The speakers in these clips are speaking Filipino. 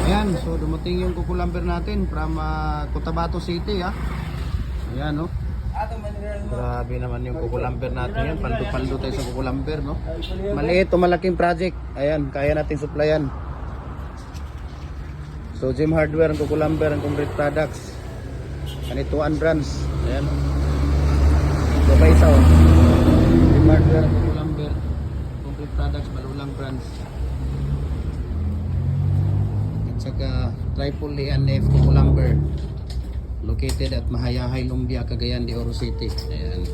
Ayan, so dumating yung kukulamber natin from Cotabato City ha. Ayan no. Grabe naman yung kukulamber natin yan. Paldo-paldo tayo sa kukulamber no. Maliit o malaking project. Ayan, kaya natin supplyan. So Gem Hardware ang kukulamber, ang complete products. Kanituan brands. Ayan. Gabay sa o. Gem Hardware ang kukulamber, complete products, Malulang brands. At saka Triple ANF kukulamber. Located at Mahayahay, Lumbia, Cagayan de Oro City. Ayan.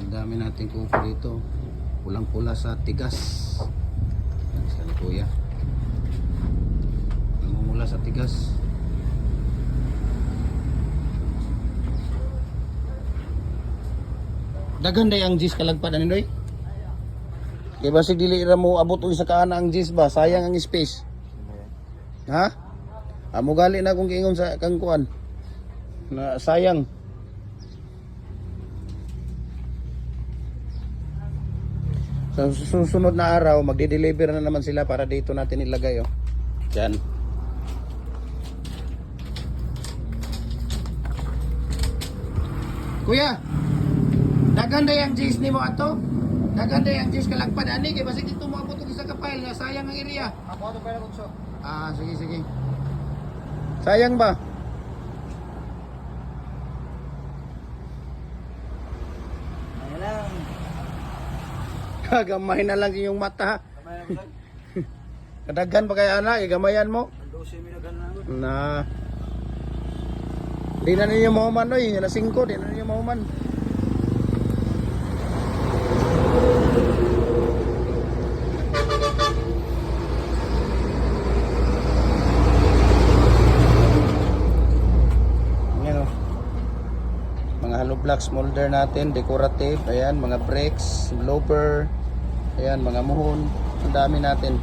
Ang dami nating kuko dito. Pulang-pula sa tigas. Ayan, saan ni Kuya? Namumula sa tigas. Daghan day ang jis kalagpad ani doy. Kaya basig dili ra mo abot og sa kaana ang jis ba, sayang ang space. Ha? Amo gali na kung giingon sa kang kuan. Na sayang. Sa susunod na araw magde-deliver na naman sila para dito natin ilagay oh. Diyan. Kuya, daghan day ang jis nimo ato? Daghan day ang jis kalagpad ani kay basig dito mo abot og sa kapile nga sayang ang area. Ako ato pero kung so. Sige sige. Sayang ba? Ayan lang. Kagamay na lang yung mata. Kadaghan pa kaya anak, igamayan mo. 12 minagan naman. Na di na ninyo mahuman oy, na 5, di na ninyo mahuman. Ayan o. Mga hollow blocks molder natin, decorative, ayan, mga brakes, blower, ayan, mga muhon, ang dami natin.